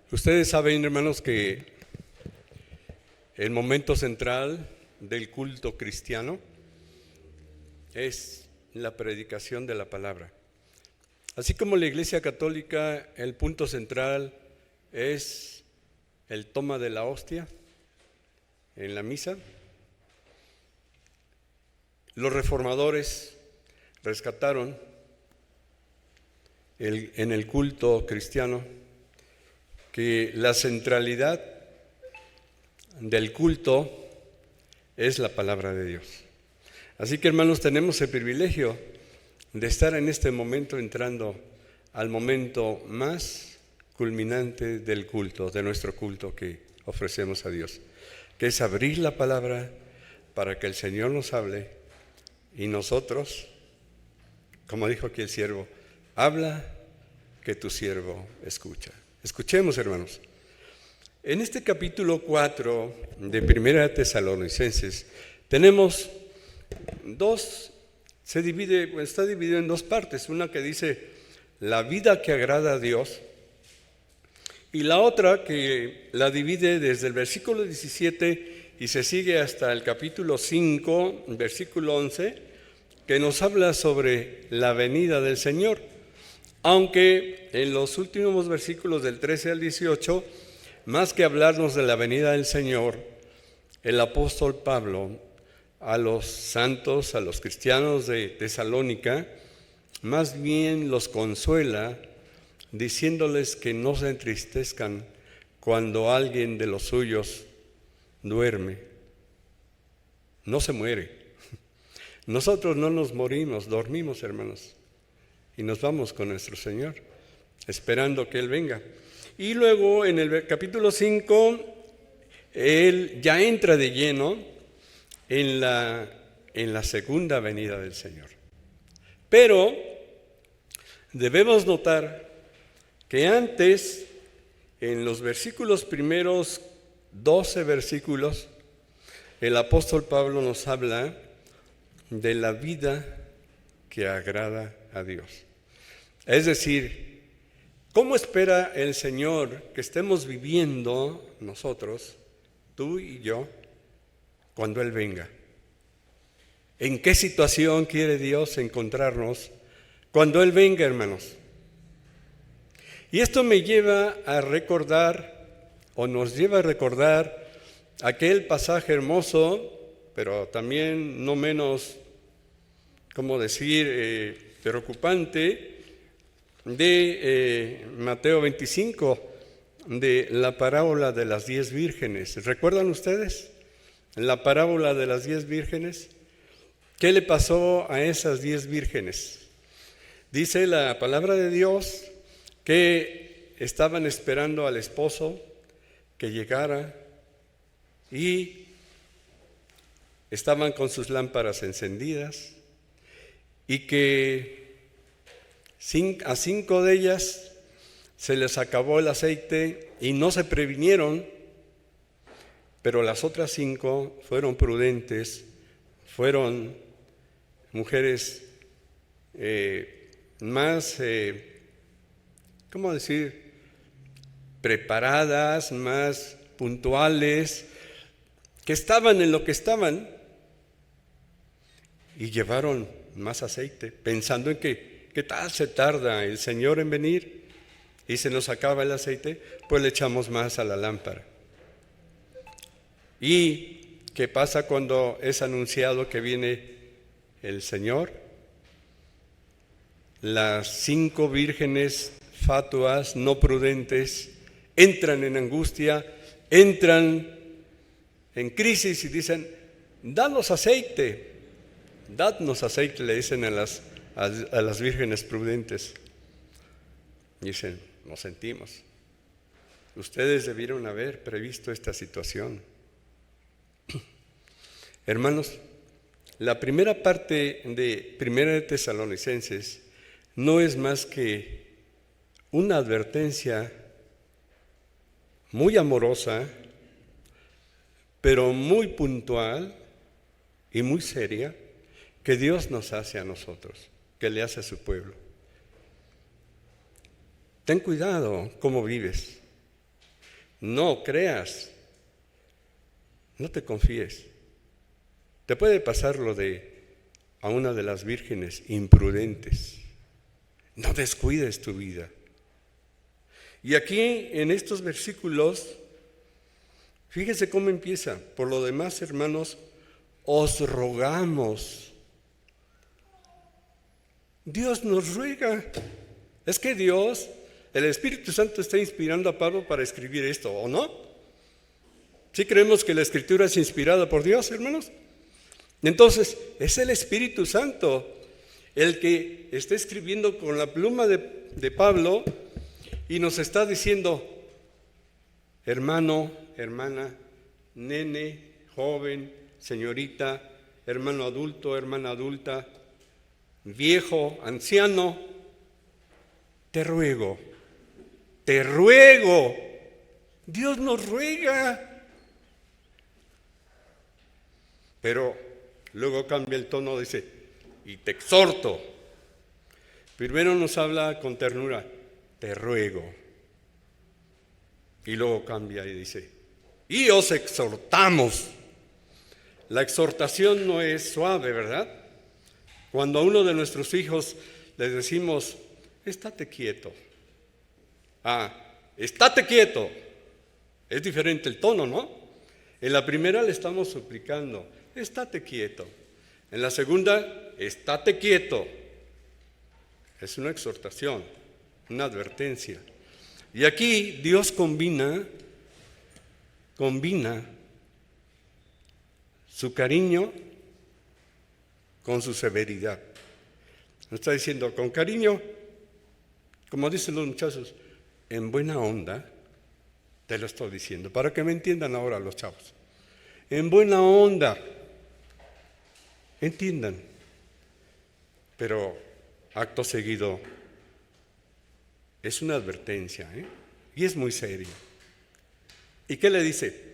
Ustedes saben, hermanos, que el momento central del culto cristiano es la predicación de la palabra. Así como la Iglesia Católica, el punto central es el toma de la hostia en la misa. Los reformadores rescataron en el culto cristiano que la centralidad del culto es la palabra de Dios. Así que, hermanos, tenemos el privilegio de estar en este momento entrando al momento más culminante del culto, de nuestro culto que ofrecemos a Dios, que es abrir la palabra para que el Señor nos hable y nosotros, como dijo aquí el siervo, habla que tu siervo escucha. Escuchemos, hermanos. En este capítulo 4 de Primera Tesalonicenses tenemos está dividido en dos partes. Una que dice la vida que agrada a Dios y la otra que la divide desde el versículo 17 y se sigue hasta el capítulo 5, versículo 11, que nos habla sobre la venida del Señor. Aunque en los últimos versículos del 13 al 18, más que hablarnos de la venida del Señor, el apóstol Pablo a los santos, a los cristianos de Tesalónica, más bien los consuela diciéndoles que no se entristezcan cuando alguien de los suyos duerme. No se muere. Nosotros no nos morimos, dormimos, hermanos. Y nos vamos con nuestro Señor, esperando que Él venga. Y luego en el capítulo 5, Él ya entra de lleno en la segunda venida del Señor. Pero debemos notar que antes, en los versículos primeros 12 versículos, el apóstol Pablo nos habla de la vida que agrada a Dios. Es decir, ¿cómo espera el Señor que estemos viviendo nosotros, tú y yo, cuando Él venga? ¿En qué situación quiere Dios encontrarnos cuando Él venga, hermanos? Y esto me lleva a recordar, o nos lleva a recordar, aquel pasaje hermoso, pero también no menos, preocupante, de Mateo 25, de la parábola de las 10 vírgenes. ¿Recuerdan ustedes la parábola de las 10 vírgenes? ¿Qué le pasó a esas 10 vírgenes? Dice la palabra de Dios que estaban esperando al esposo que llegara y estaban con sus lámparas encendidas y que a 5 de ellas se les acabó el aceite y no se previnieron, pero las otras 5 fueron prudentes, fueron mujeres más, preparadas, más puntuales, que estaban en lo que estaban y llevaron más aceite, pensando en que ¿qué tal se tarda el Señor en venir y se nos acaba el aceite? Pues le echamos más a la lámpara. ¿Y qué pasa cuando es anunciado que viene el Señor? Las 5 vírgenes fatuas, no prudentes, entran en angustia, entran en crisis y dicen, dadnos aceite, le dicen a las vírgenes prudentes. Dicen, lo sentimos. Ustedes debieron haber previsto esta situación. Hermanos, la primera parte de Primera de Tesalonicenses no es más que una advertencia muy amorosa, pero muy puntual y muy seria, que Dios nos hace a nosotros, que le hace a su pueblo. Ten cuidado cómo vives. No creas, no te confíes. Te puede pasar lo de a una de las vírgenes imprudentes. No descuides tu vida. Y aquí en estos versículos, fíjese cómo empieza. Por lo demás, hermanos, os rogamos. Dios nos ruega. Es que Dios, el Espíritu Santo está inspirando a Pablo para escribir esto, ¿o no? ¿Sí creemos que la Escritura es inspirada por Dios, hermanos? Entonces, es el Espíritu Santo el que está escribiendo con la pluma de Pablo y nos está diciendo, hermano, hermana, nene, joven, señorita, hermano adulto, hermana adulta, viejo, anciano, te ruego, Dios nos ruega. Pero luego cambia el tono, dice, y te exhorto. Primero nos habla con ternura, te ruego. Y luego cambia y dice, y os exhortamos. La exhortación no es suave, ¿verdad? Cuando a uno de nuestros hijos les decimos, estate quieto. Estate quieto. Es diferente el tono, ¿no? En la primera le estamos suplicando, estate quieto. En la segunda, estate quieto. Es una exhortación, una advertencia. Y aquí Dios combina su cariño con su severidad. Nos está diciendo, con cariño, como dicen los muchachos, en buena onda, te lo estoy diciendo, para que me entiendan ahora los chavos. En buena onda, entiendan, pero acto seguido es una advertencia, y es muy serio. ¿Y qué le dice?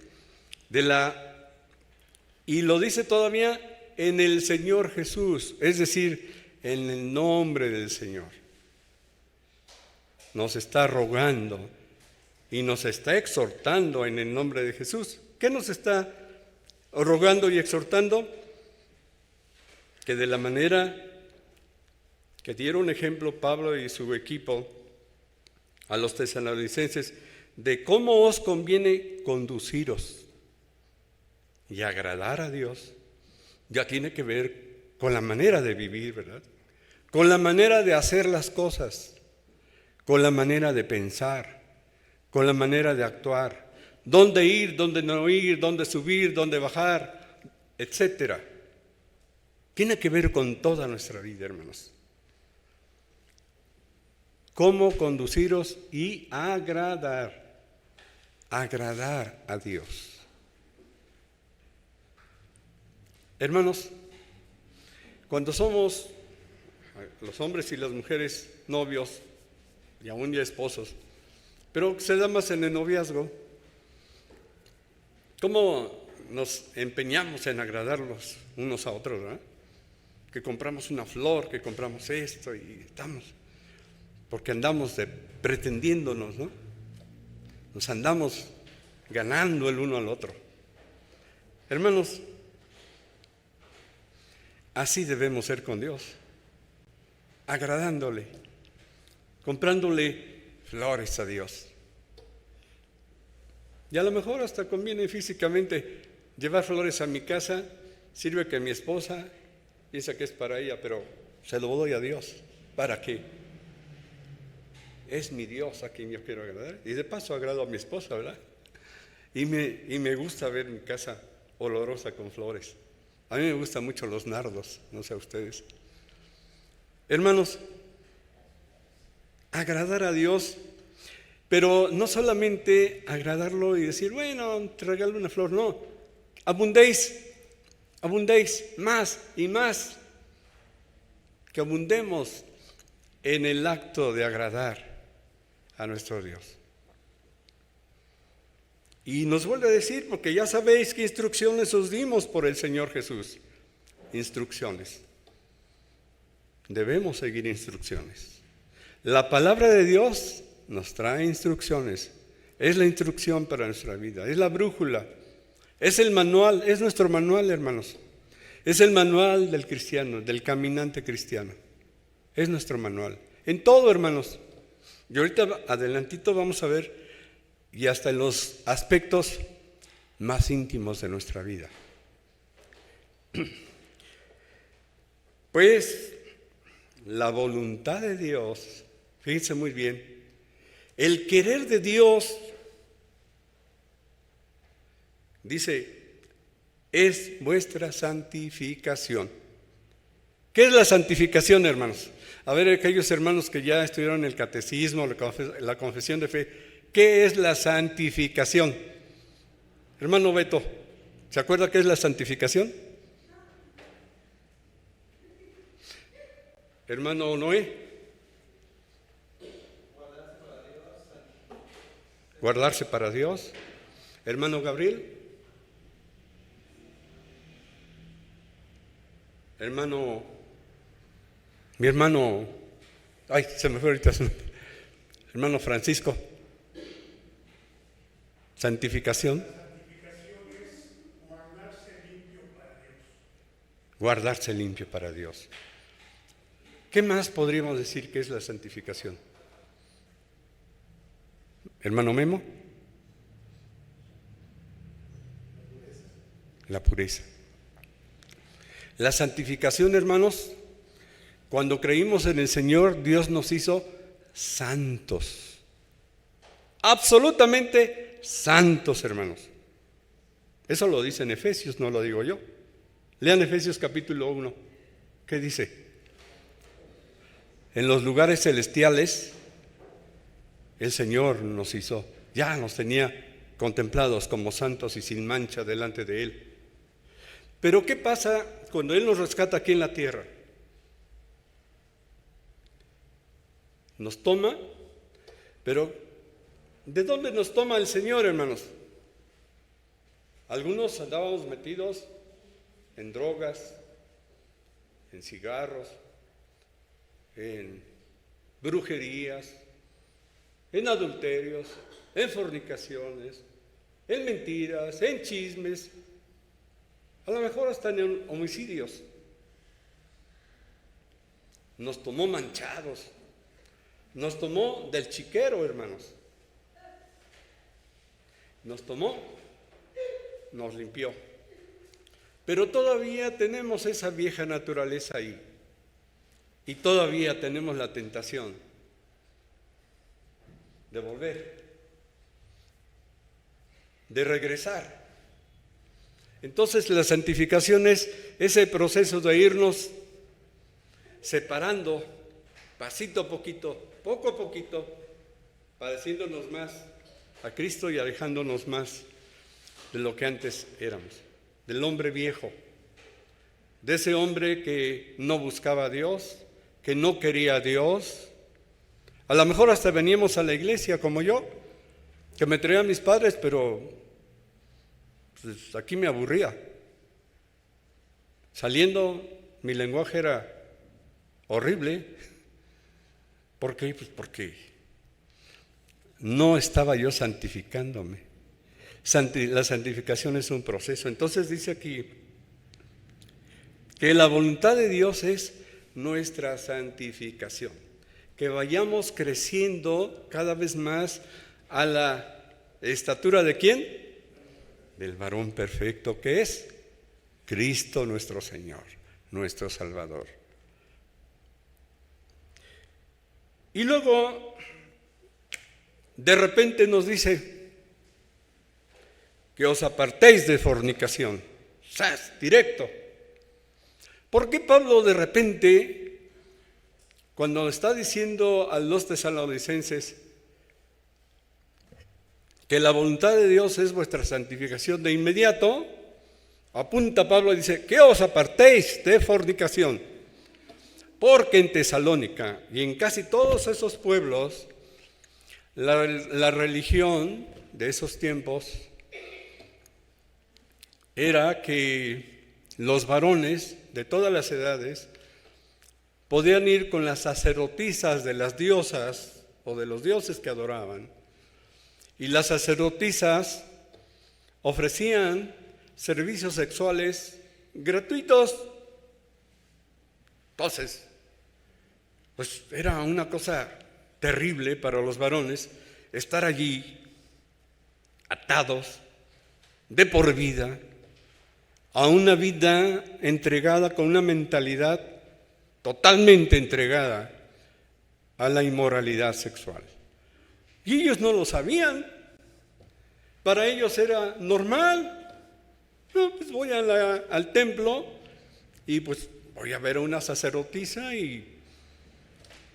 Y lo dice todavía en el Señor Jesús, es decir, en el nombre del Señor. Nos está rogando y nos está exhortando en el nombre de Jesús. ¿Qué nos está rogando y exhortando? Que de la manera que dieron ejemplo Pablo y su equipo a los tesalonicenses de cómo os conviene conduciros y agradar a Dios, ya tiene que ver con la manera de vivir, ¿verdad? Con la manera de hacer las cosas, con la manera de pensar, con la manera de actuar, dónde ir, dónde no ir, dónde subir, dónde bajar, etcétera. Tiene que ver con toda nuestra vida, hermanos. Cómo conduciros y agradar a Dios. Hermanos, cuando somos los hombres y las mujeres novios y aún ya esposos, pero se da más en el noviazgo, ¿cómo nos empeñamos en agradarlos unos a otros, ¿verdad? Que compramos una flor, que compramos esto y estamos, porque andamos pretendiéndonos, ¿no? Nos andamos ganando el uno al otro. Hermanos, así debemos ser con Dios, agradándole, comprándole flores a Dios. Y a lo mejor hasta conviene físicamente llevar flores a mi casa, sirve que mi esposa piensa que es para ella, pero se lo doy a Dios. ¿Para qué? Es mi Dios a quien yo quiero agradar. Y de paso agrado a mi esposa, ¿verdad? Y me gusta ver mi casa olorosa con flores. A mí me gustan mucho los nardos, no sé a ustedes. Hermanos, agradar a Dios, pero no solamente agradarlo y decir, bueno, te regalo una flor, no. Abundéis más y más. Que abundemos en el acto de agradar a nuestro Dios. Y nos vuelve a decir, porque ya sabéis qué instrucciones os dimos por el Señor Jesús. Instrucciones. Debemos seguir instrucciones. La palabra de Dios nos trae instrucciones. es la instrucción para nuestra vida, es la brújula, es el manual, es nuestro manual, hermanos. Es el manual del cristiano, del caminante cristiano. Es nuestro manual. En todo, hermanos. Y ahorita adelantito vamos a ver, y hasta en los aspectos más íntimos de nuestra vida. Pues la voluntad de Dios, fíjense muy bien, el querer de Dios, dice, es vuestra santificación. ¿Qué es la santificación, hermanos? A ver, aquellos hermanos que ya estudiaron el catecismo, la confesión de fe, ¿qué es la santificación? Hermano Beto, ¿se acuerda qué es la santificación? Hermano Noé. Guardarse para Dios. Hermano Gabriel. Mi hermano, ay, se me fue ahorita su nombre. Hermano Francisco. Santificación. Santificación es guardarse limpio para Dios. Guardarse limpio para Dios. ¿Qué más podríamos decir que es la santificación? Hermano Memo. La pureza. La santificación, hermanos, cuando creímos en el Señor, Dios nos hizo santos. Absolutamente santos, hermanos. Eso lo dice en Efesios, no lo digo yo. Lean Efesios capítulo 1. ¿Qué dice? En los lugares celestiales, el Señor nos hizo, ya nos tenía contemplados como santos y sin mancha delante de Él. Pero ¿qué pasa cuando Él nos rescata aquí en la tierra? Nos toma, pero ¿de dónde nos toma el Señor, hermanos? Algunos andábamos metidos en drogas, en cigarros, en brujerías, en adulterios, en fornicaciones, en mentiras, en chismes, a lo mejor hasta en homicidios. Nos tomó manchados, nos tomó del chiquero, hermanos. Nos tomó, nos limpió. Pero todavía tenemos esa vieja naturaleza ahí. Y todavía tenemos la tentación de volver, de regresar. Entonces la santificación es ese proceso de irnos separando pasito a poquito, poco a poquito, pareciéndonos más a Cristo y alejándonos más de lo que antes éramos, del hombre viejo, de ese hombre que no buscaba a Dios, que no quería a Dios. A lo mejor hasta veníamos a la iglesia como yo, que me traían mis padres, pero pues, aquí me aburría. Saliendo, mi lenguaje era horrible. ¿Por qué? Pues porque no estaba yo santificándome. La santificación es un proceso. Entonces dice aquí que la voluntad de Dios es nuestra santificación, que vayamos creciendo cada vez más a la estatura ¿de quién? Del varón perfecto, que es Cristo nuestro Señor, nuestro Salvador. Y luego, de repente nos dice que os apartéis de fornicación. ¡Sas! Directo. ¿Por qué Pablo de repente, cuando está diciendo a los tesalonicenses que la voluntad de Dios es vuestra santificación, de inmediato apunta Pablo y dice que os apartéis de fornicación? Porque en Tesalónica y en casi todos esos pueblos, la religión de esos tiempos era que los varones de todas las edades podían ir con las sacerdotisas de las diosas o de los dioses que adoraban y las sacerdotisas ofrecían servicios sexuales gratuitos. Entonces, pues era una cosa terrible para los varones estar allí atados de por vida a una vida entregada con una mentalidad totalmente entregada a la inmoralidad sexual. Y ellos no lo sabían. Para ellos era normal. No, pues voy al templo y pues voy a ver a una sacerdotisa y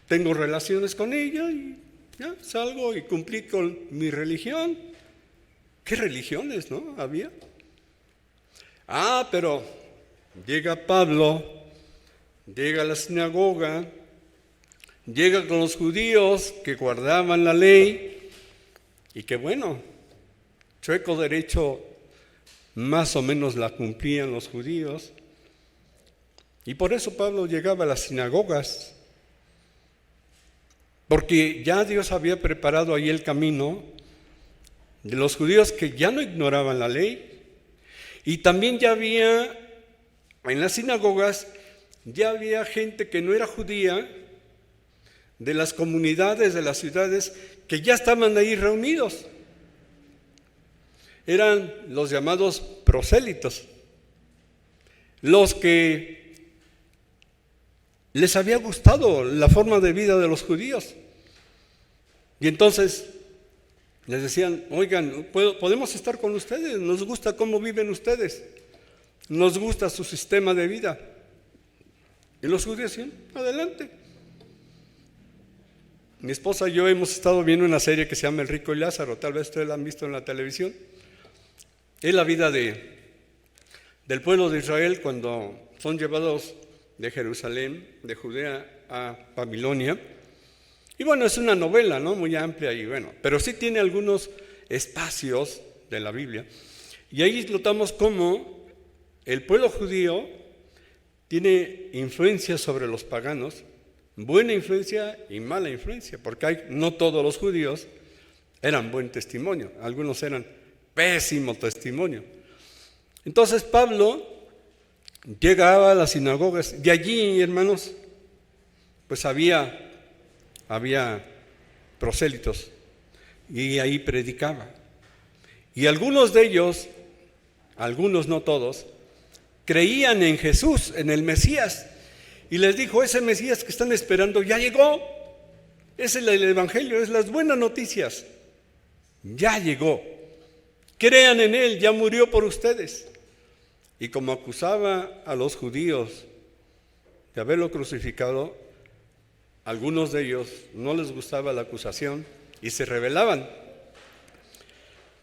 tengo relaciones con ella y ya salgo y cumplí con mi religión. ¿Qué religiones, no? Había. Pero llega Pablo, llega a la sinagoga, llega con los judíos que guardaban la ley y que bueno, chueco derecho más o menos la cumplían los judíos. Y por eso Pablo llegaba a las sinagogas, porque ya Dios había preparado ahí el camino de los judíos que ya no ignoraban la ley. Y también ya había, en las sinagogas, ya había gente que no era judía, de las comunidades, de las ciudades, que ya estaban ahí reunidos. Eran los llamados prosélitos, los que les había gustado la forma de vida de los judíos. Y entonces les decían, oigan, podemos estar con ustedes, nos gusta cómo viven ustedes, nos gusta su sistema de vida. Y los judíos decían, adelante. Mi esposa y yo hemos estado viendo una serie que se llama El Rico y Lázaro, tal vez ustedes la han visto en la televisión. Es la vida del pueblo de Israel cuando son llevados de Jerusalén, de Judea a Babilonia. Y bueno, es una novela, ¿no? Muy amplia y bueno, pero sí tiene algunos espacios de la Biblia. Y ahí notamos cómo el pueblo judío tiene influencia sobre los paganos, buena influencia y mala influencia, porque no todos los judíos eran buen testimonio, algunos eran pésimo testimonio. Entonces Pablo llegaba a las sinagogas y allí, hermanos, pues había prosélitos y ahí predicaba. Y algunos de ellos, algunos no todos, creían en Jesús, en el Mesías. Y les dijo, ese Mesías que están esperando ya llegó. Es el Evangelio, es las buenas noticias. Ya llegó. Crean en Él, ya murió por ustedes. Y como acusaba a los judíos de haberlo crucificado, algunos de ellos no les gustaba la acusación y se rebelaban.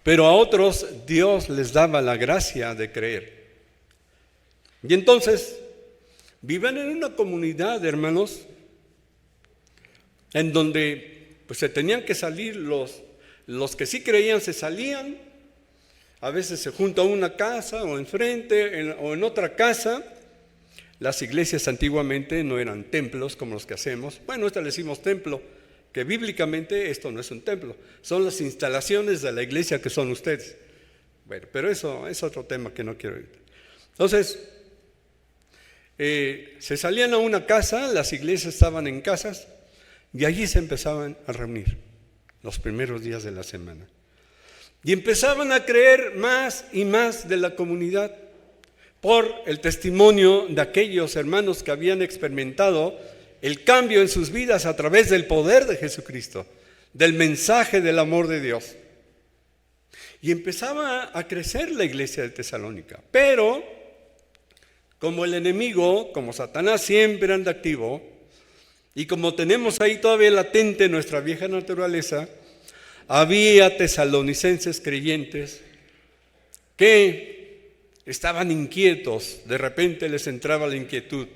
Pero a otros Dios les daba la gracia de creer. Y entonces vivían en una comunidad, hermanos, en donde pues se tenían que salir los que sí creían se salían. A veces se junta una casa o enfrente o en otra casa. Las iglesias antiguamente no eran templos como los que hacemos. Bueno, esta le decimos templo, que bíblicamente esto no es un templo. Son las instalaciones de la iglesia que son ustedes. Bueno, pero eso es otro tema que no quiero ir. Entonces, se salían a una casa, las iglesias estaban en casas y allí se empezaban a reunir los primeros días de la semana. Y empezaban a creer más y más de la comunidad por el testimonio de aquellos hermanos que habían experimentado el cambio en sus vidas a través del poder de Jesucristo, del mensaje del amor de Dios. Y empezaba a crecer la iglesia de Tesalónica. Pero, como el enemigo, como Satanás siempre anda activo, y como tenemos ahí todavía latente nuestra vieja naturaleza, había tesalonicenses creyentes que estaban inquietos, de repente les entraba la inquietud,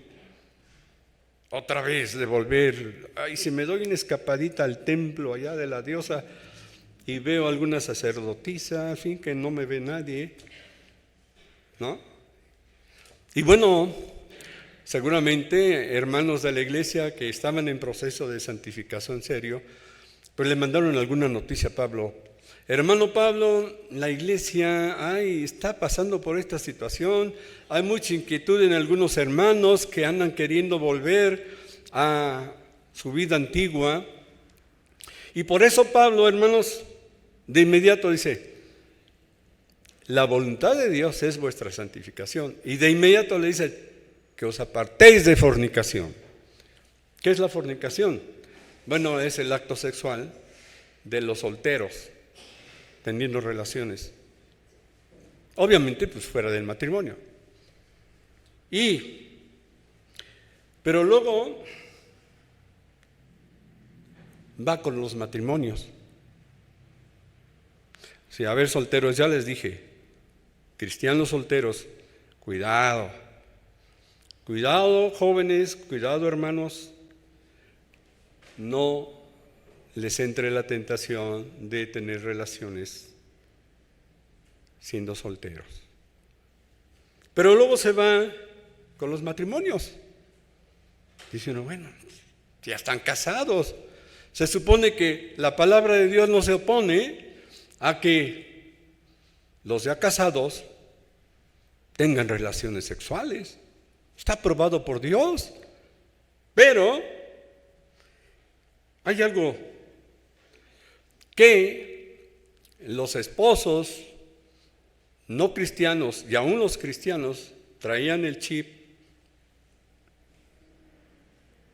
otra vez de volver, si me doy una escapadita al templo allá de la diosa y veo alguna sacerdotisa, en fin, que no me ve nadie, ¿no? Y bueno, seguramente hermanos de la iglesia que estaban en proceso de santificación serio, pues le mandaron alguna noticia a Pablo. hermano Pablo, la iglesia está pasando por esta situación, hay mucha inquietud en algunos hermanos que andan queriendo volver a su vida antigua. Y por eso Pablo, hermanos, de inmediato dice, la voluntad de Dios es vuestra santificación. Y de inmediato le dice, que os apartéis de fornicación. ¿Qué es la fornicación? Bueno, es el acto sexual de los solteros, teniendo relaciones. Obviamente, pues fuera del matrimonio. Pero luego va con los matrimonios. Sí, a ver, solteros, ya les dije, cristianos solteros, cuidado, jóvenes, cuidado, hermanos, no les entre la tentación de tener relaciones siendo solteros. Pero luego se va con los matrimonios. Dice uno, bueno, ya están casados. Se supone que la palabra de Dios no se opone a que los ya casados tengan relaciones sexuales. Está aprobado por Dios. Pero hay algo que los esposos no cristianos y aún los cristianos traían el chip.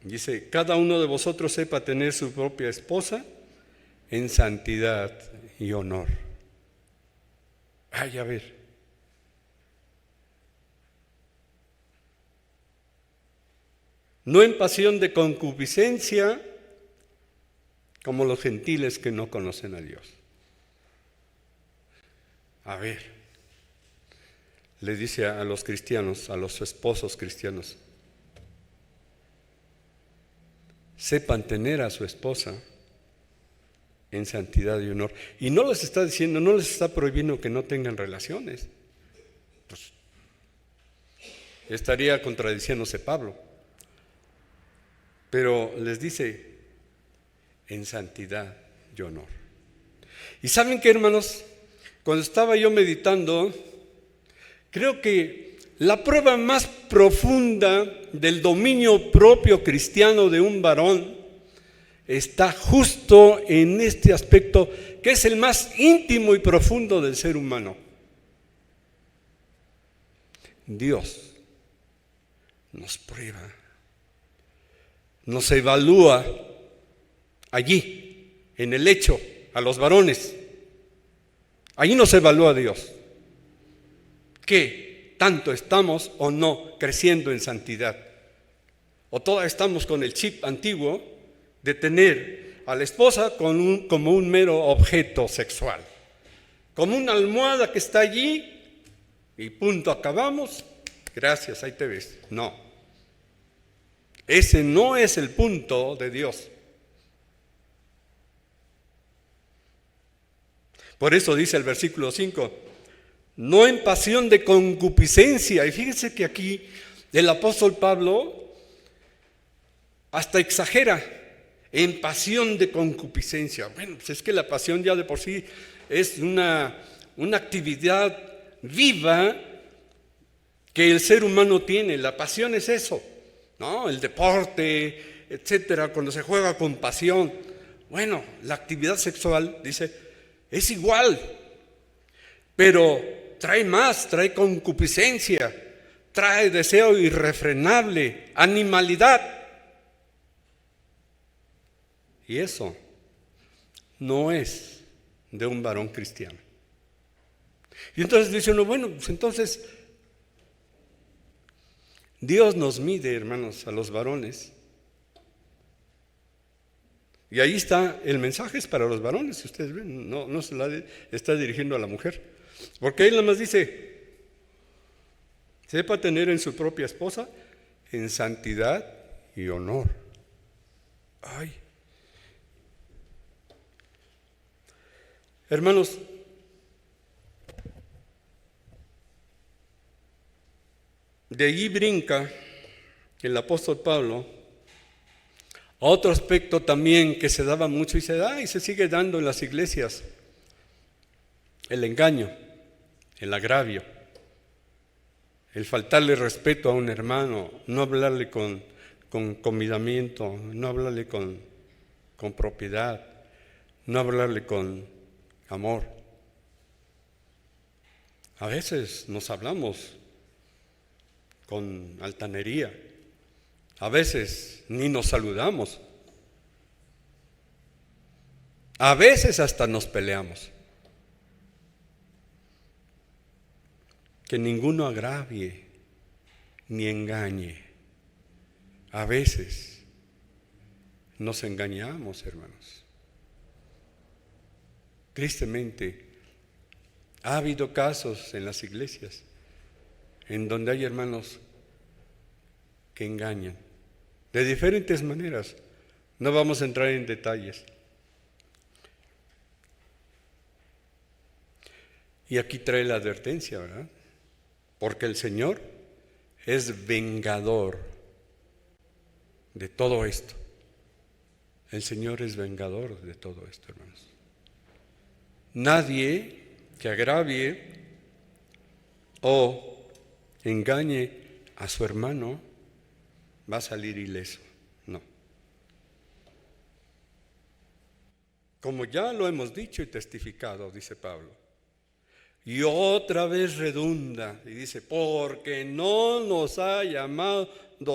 Dice, cada uno de vosotros sepa tener su propia esposa en santidad y honor. A ver. No en pasión de concupiscencia, como los gentiles que no conocen a Dios. A ver, le dice a los cristianos, a los esposos cristianos, sepan tener a su esposa en santidad y honor. Y no les está diciendo, no les está prohibiendo que no tengan relaciones. Pues estaría contradiciéndose Pablo. Pero les dice, en santidad y honor. ¿Y saben qué, hermanos? Cuando estaba yo meditando, creo que la prueba más profunda del dominio propio cristiano de un varón está justo en este aspecto que es el más íntimo y profundo del ser humano. Dios nos prueba, nos evalúa allí, en el hecho, a los varones. Allí nos evalúa Dios. ¿Qué tanto estamos o no creciendo en santidad? ¿O todavía estamos con el chip antiguo de tener a la esposa como un mero objeto sexual? Como una almohada que está allí y punto, acabamos, gracias, ahí te ves. No. Ese no es el punto de Dios. Por eso dice el versículo 5, no en pasión de concupiscencia. Y fíjense que aquí el apóstol Pablo hasta exagera, en pasión de concupiscencia. Bueno, pues es que la pasión ya de por sí es una actividad viva que el ser humano tiene. La pasión es eso, ¿no? El deporte, etcétera, cuando se juega con pasión. Bueno, la actividad sexual, dice, es igual, pero trae más, trae concupiscencia, trae deseo irrefrenable, animalidad. Y eso no es de un varón cristiano. Y entonces dice uno, bueno, pues entonces Dios nos mide, hermanos, a los varones. Y ahí está, el mensaje es para los varones, si ustedes ven, no se la está dirigiendo a la mujer. Porque ahí nada más dice, sepa tener en su propia esposa en santidad y honor. Ay. Hermanos, de allí brinca el apóstol Pablo a otro aspecto también que se daba mucho y se da y se sigue dando en las iglesias. el engaño, el agravio, el faltarle respeto a un hermano, no hablarle con convidamiento, no hablarle con propiedad, no hablarle con amor. A veces nos hablamos con altanería, a veces ni nos saludamos, a veces hasta nos peleamos. Que ninguno agravie ni engañe. A veces nos engañamos, hermanos. Tristemente, ha habido casos en las iglesias en donde hay hermanos que engañan de diferentes maneras. No vamos a entrar en detalles. Y aquí trae la advertencia, ¿verdad? Porque el Señor es vengador de todo esto. El Señor es vengador de todo esto, hermanos. Nadie que agravie o engañe a su hermano va a salir ileso. No. Como ya lo hemos dicho y testificado, dice Pablo. Y otra vez redunda y dice, porque no nos ha llamado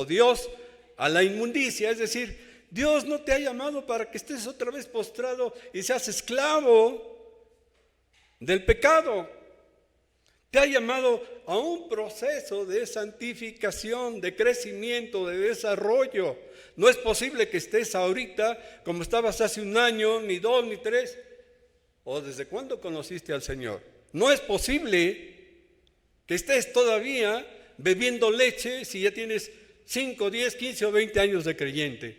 Dios a la inmundicia. Es decir, Dios no te ha llamado para que estés otra vez postrado y seas esclavo del pecado. Te ha llamado a un proceso de santificación, de crecimiento, de desarrollo. No es posible que estés ahorita como estabas hace un año, ni 2, ni 3. ¿O desde cuándo conociste al Señor? No es posible que estés todavía bebiendo leche si ya tienes 5, 10, 15 o 20 años de creyente.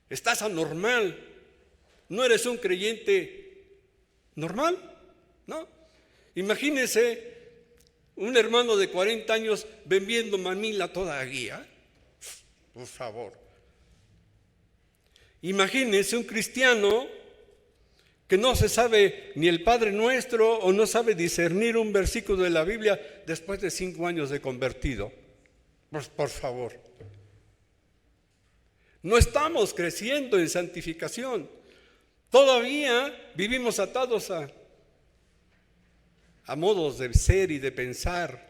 Estás anormal. No eres un creyente normal, ¿no? Imagínense un hermano de 40 años bebiendo Manila todavía. Por favor. Imagínense un cristiano que no se sabe ni el Padre Nuestro o no sabe discernir un versículo de la Biblia después de 5 años de convertido. Pues por favor. No estamos creciendo en santificación. Todavía vivimos atados a modos de ser y de pensar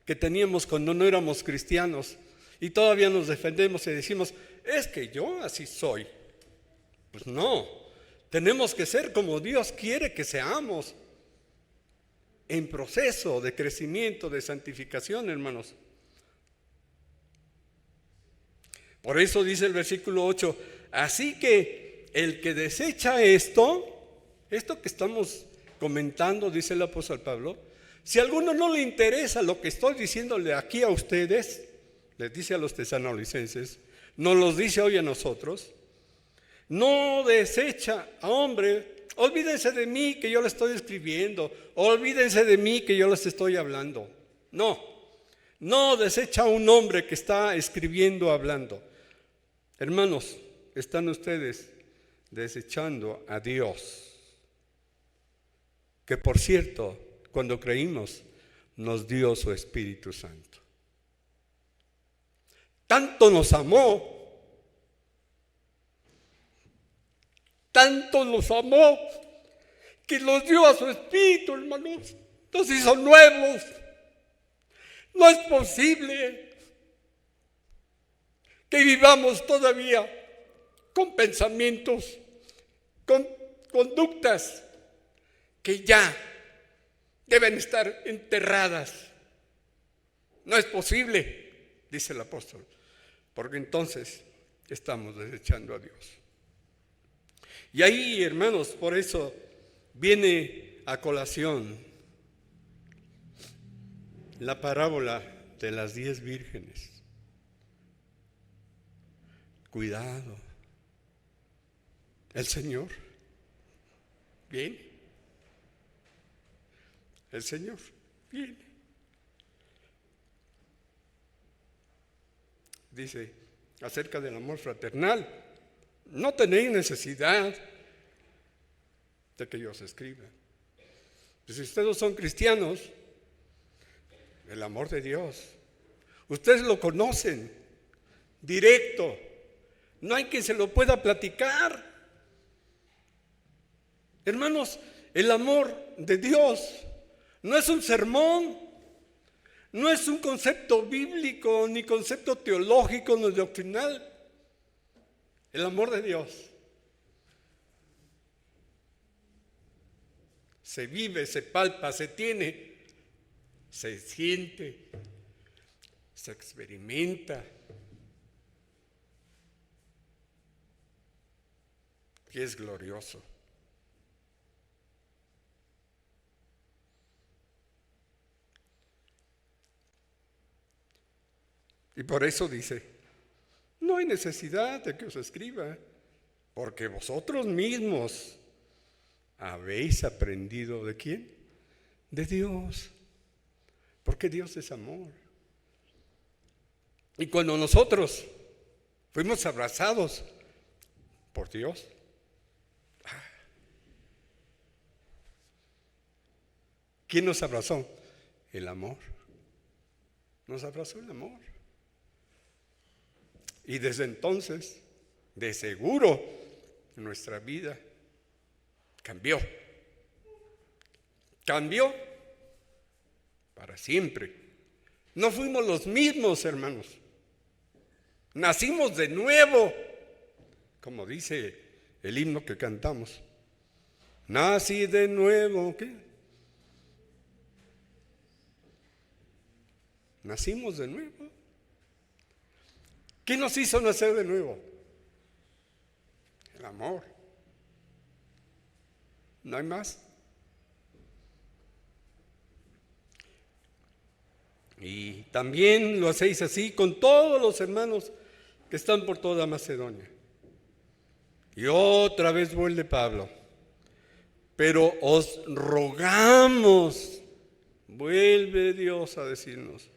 que teníamos cuando no éramos cristianos. Y todavía nos defendemos y decimos, es que yo así soy. Pues no. Tenemos que ser como Dios quiere que seamos, en proceso de crecimiento, de santificación, hermanos. Por eso dice el versículo 8, así que el que desecha esto que estamos comentando, dice el apóstol Pablo, si a alguno no le interesa lo que estoy diciéndole aquí a ustedes, les dice a los tesalonicenses, nos los dice hoy a nosotros, no desecha a hombre, olvídense de mí que yo les estoy escribiendo, olvídense de mí que yo les estoy hablando. No desecha a un hombre que está escribiendo, hablando. Hermanos, están ustedes desechando a Dios, que por cierto, cuando creímos, nos dio su Espíritu Santo. Tanto nos amó, que nos dio a su Espíritu, hermanos. Nos hizo nuevos. No es posible que vivamos todavía con pensamientos, con conductas que ya deben estar enterradas. No es posible, dice el apóstol, porque entonces estamos desechando a Dios. Y ahí, hermanos, por eso viene a colación la parábola de las 10 vírgenes. Cuidado, el Señor viene. El Señor viene. Dice acerca del amor fraternal, no tenéis necesidad de que yo os escriba, Si ustedes no son cristianos, el amor de Dios, ustedes lo conocen, directo. No hay quien se lo pueda platicar. Hermanos, el amor de Dios no es un sermón, no es un concepto bíblico, ni concepto teológico, ni doctrinal. El amor de Dios se vive, se palpa, se tiene, se siente, se experimenta. Y es glorioso. Y por eso dice, no hay necesidad de que os escriba, porque vosotros mismos habéis aprendido ¿de quién? De Dios, porque Dios es amor. Y cuando nosotros fuimos abrazados por Dios, ¿quién nos abrazó? El amor. Nos abrazó el amor. Y desde entonces, de seguro, nuestra vida cambió. Cambió para siempre. No fuimos los mismos, hermanos. Nacimos de nuevo, como dice el himno que cantamos. Nací de nuevo, ¿qué? Nacimos de nuevo. ¿Qué nos hizo nacer de nuevo? El amor. No hay más. Y también lo hacéis así con todos los hermanos que están por toda Macedonia. Y otra vez vuelve Pablo. Pero os rogamos, vuelve Dios a decirnos,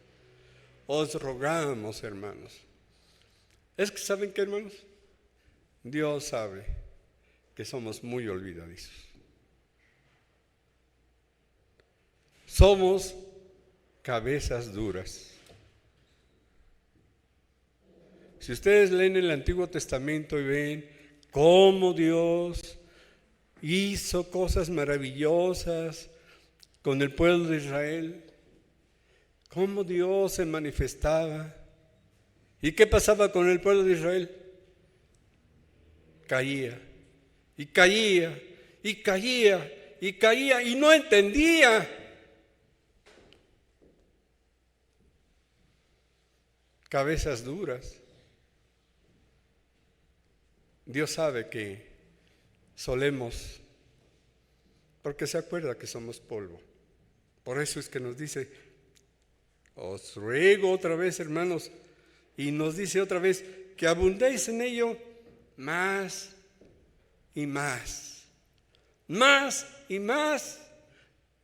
os rogamos, hermanos. Es que ¿saben qué, hermanos? Dios sabe que somos muy olvidadizos. Somos cabezas duras. Si ustedes leen el Antiguo Testamento y ven cómo Dios hizo cosas maravillosas con el pueblo de Israel, cómo Dios se manifestaba. ¿Y qué pasaba con el pueblo de Israel? Caía, y caía, y caía, y caía, y no entendía. Cabezas duras. Dios sabe que solemos, porque se acuerda que somos polvo. Por eso es que nos dice, os ruego otra vez, hermanos, y nos dice otra vez que abundéis en ello más y más. Más y más.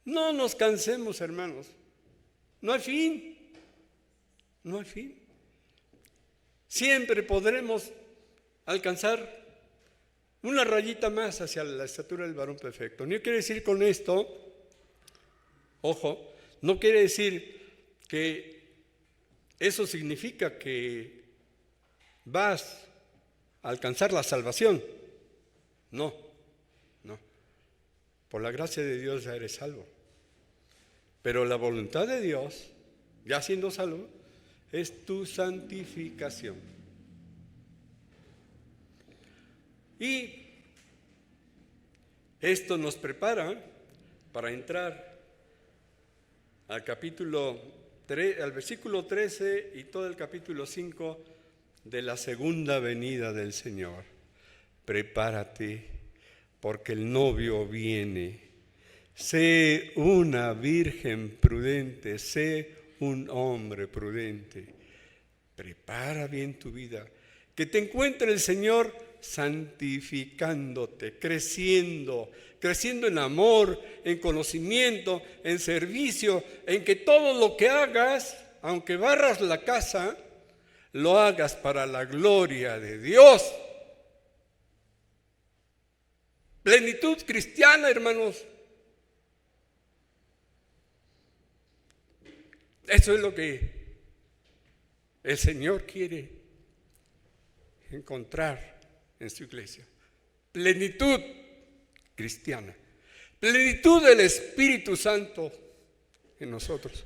No nos cansemos, hermanos. No hay fin. No hay fin. Siempre podremos alcanzar una rayita más hacia la estatura del varón perfecto. No quiere decir con esto, ojo, no quiere decir que eso significa que vas a alcanzar la salvación. No, no. Por la gracia de Dios ya eres salvo. Pero la voluntad de Dios, ya siendo salvo, es tu santificación. Y esto nos prepara para entrar al al versículo 13 y todo el capítulo 5 de la segunda venida del Señor. Prepárate, porque el novio viene. Sé una virgen prudente, sé un hombre prudente. Prepara bien tu vida, que te encuentre el Señor santificándote, creciendo en amor, en conocimiento, en servicio, en que todo lo que hagas, aunque barras la casa, lo hagas para la gloria de Dios. Plenitud cristiana, hermanos. Eso es lo que el Señor quiere encontrar en su iglesia. Plenitud cristiana, plenitud del Espíritu Santo en nosotros.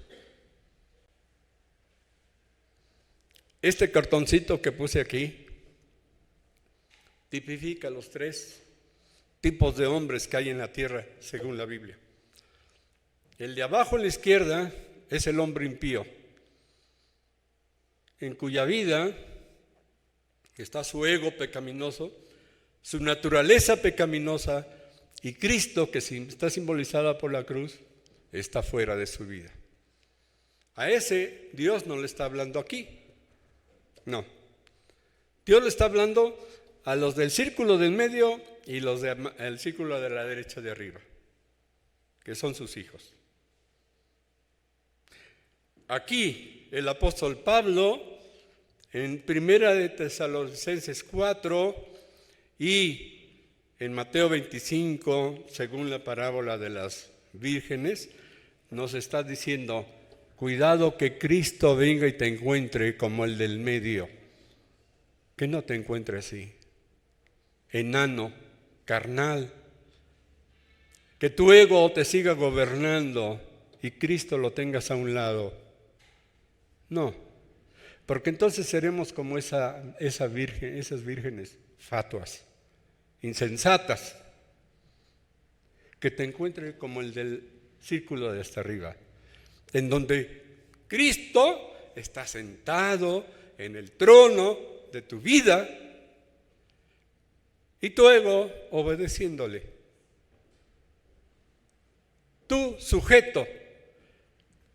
Este cartoncito que puse aquí tipifica los 3 tipos de hombres que hay en la tierra según la Biblia. El de abajo a la izquierda es el hombre impío, en cuya vida está su ego pecaminoso, su naturaleza pecaminosa, y Cristo, que está simbolizada por la cruz, está fuera de su vida. A ese Dios no le está hablando aquí. No. Dios le está hablando a los del círculo del medio y los del círculo de la derecha de arriba, que son sus hijos. Aquí el apóstol Pablo, en Primera de Tesalonicenses 4 y en Mateo 25, según la parábola de las vírgenes, nos está diciendo: cuidado que Cristo venga y te encuentre como el del medio, que no te encuentre así, enano, carnal, que tu ego te siga gobernando y Cristo lo tengas a un lado. No, porque entonces seremos como esas vírgenes fatuas, insensatas, que te encuentre como el del círculo de hasta arriba, en donde Cristo está sentado en el trono de tu vida y tu ego obedeciéndole. Tú, sujeto.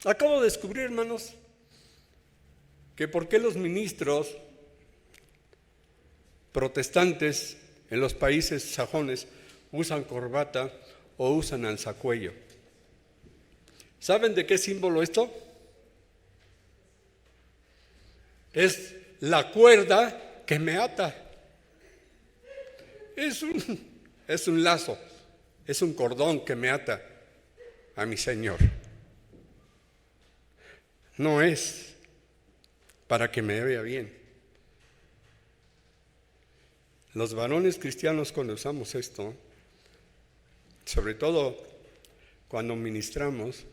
Acabo de descubrir, hermanos, que por qué los ministros protestantes en los países sajones usan corbata o usan alzacuello. ¿Saben de qué símbolo esto? Es la cuerda que me ata. Es un lazo, es un cordón que me ata a mi Señor. No es para que me vea bien. Los varones cristianos, cuando usamos esto, sobre todo cuando ministramos,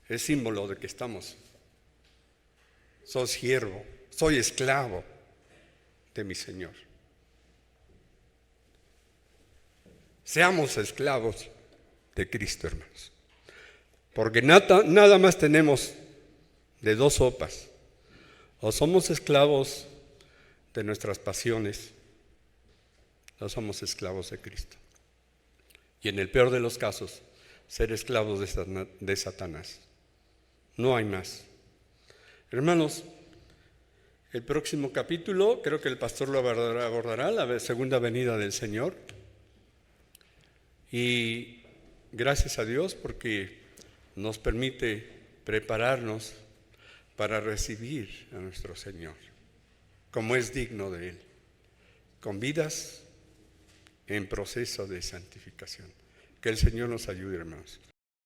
es símbolo de que soy siervo, soy esclavo de mi Señor. Seamos esclavos de Cristo, hermanos, porque nada más tenemos de 2 sopas: o somos esclavos de nuestras pasiones, o somos esclavos de Cristo. Y en el peor de los casos, ser esclavos de Satanás. No hay más. Hermanos, el próximo capítulo, creo que el pastor lo abordará, la segunda venida del Señor. Y gracias a Dios porque nos permite prepararnos para recibir a nuestro Señor, como es digno de Él, con vidas en proceso de santificación. Que el Señor nos ayude, hermanos.